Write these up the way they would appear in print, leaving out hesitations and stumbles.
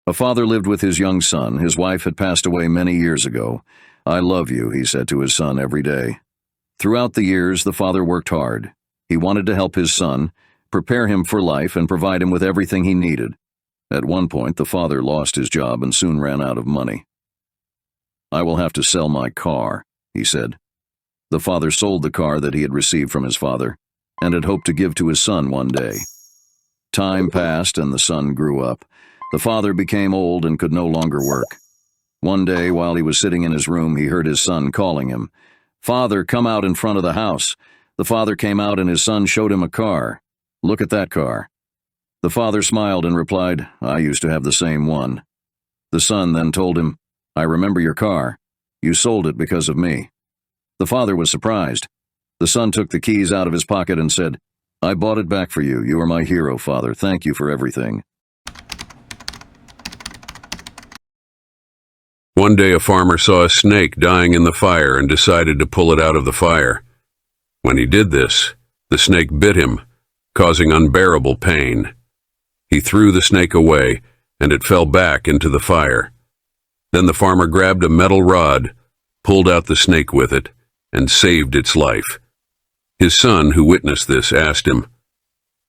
A father lived with his young son. His wife had passed away many years ago. "I love you," he said to his son every day. Throughout the years, the father worked hard. He wanted to help his son, prepare him for life, and provide him with everything he needed. At one point, the father lost his job and soon ran out of money. "I will have to sell my car," he said. The father sold the car that he had received from his father and had hoped to give to his son one day. Time passed and the son grew up. The father became old and could no longer work. One day, while he was sitting in his room, he heard his son calling him. "Father, come out in front of the house." The father came out and his son showed him a car. "Look at that car." The father smiled and replied, "I used to have the same one." The son then told him, "I remember your car. You sold it because of me." The father was surprised. The son took the keys out of his pocket and said, "I bought it back for you. You are my hero, father. Thank you for everything." One day a farmer saw a snake dying in the fire and decided to pull it out of the fire. When he did this, the snake bit him, causing unbearable pain. He threw the snake away, and it fell back into the fire. Then the farmer grabbed a metal rod, pulled out the snake with it, and saved its life. His son, who witnessed this, asked him,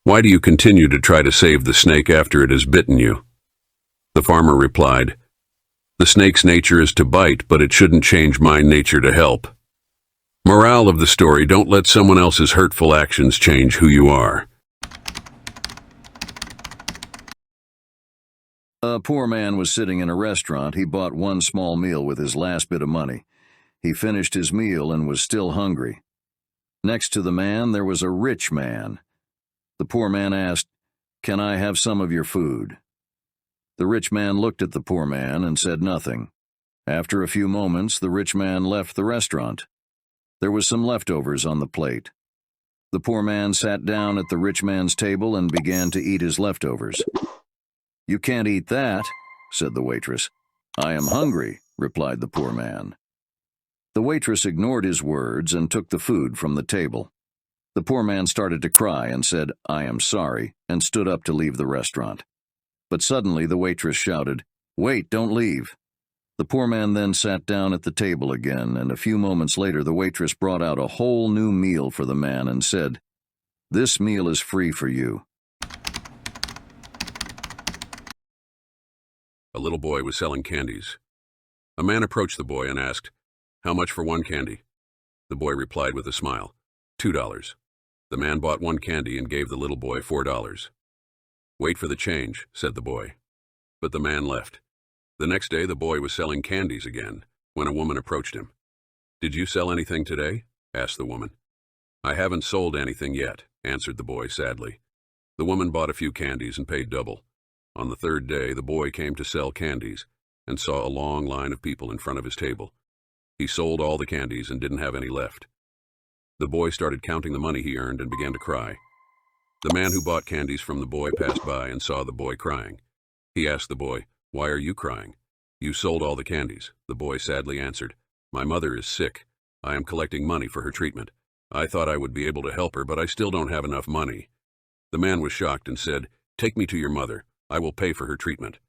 "Why do you continue to try to save the snake after it has bitten you?" The farmer replied, "The snake's nature is to bite, but it shouldn't change my nature to help." Morale of the story: don't let someone else's hurtful actions change who you are. A poor man was sitting in a restaurant. He bought one small meal with his last bit of money. He finished his meal and was still hungry. Next to the man, there was a rich man. The poor man asked, "Can I have some of your food?" The rich man looked at the poor man and said nothing. After a few moments, the rich man left the restaurant. There was some leftovers on the plate. The poor man sat down at the rich man's table and began to eat his leftovers. "You can't eat that," said the waitress. "I am hungry," replied the poor man. The waitress ignored his words and took the food from the table. The poor man started to cry and said, "I am sorry," and stood up to leave the restaurant. But suddenly the waitress shouted, "Wait, don't leave." The poor man then sat down at the table again, and a few moments later the waitress brought out a whole new meal for the man and said, "This meal is free for you." A little boy was selling candies. A man approached the boy and asked, "How much for one candy?" The boy replied with a smile, $2. The man bought one candy and gave the little boy $4. "Wait for the change," said the boy. But the man left. The next day the boy was selling candies again when a woman approached him. "Did you sell anything today?" asked the woman. "I haven't sold anything yet," answered the boy sadly. The woman bought a few candies and paid double. On the third day the boy came to sell candies and saw a long line of people in front of his table. He sold all the candies and didn't have any left. The boy started counting the money he earned and began to cry. The man who bought candies from the boy passed by and saw the boy crying. He asked the boy, "Why are you crying?" "You sold all the candies." The boy sadly answered, "My mother is sick. I am collecting money for her treatment. I thought I would be able to help her, but I still don't have enough money." The man was shocked and said, "Take me to your mother. I will pay for her treatment."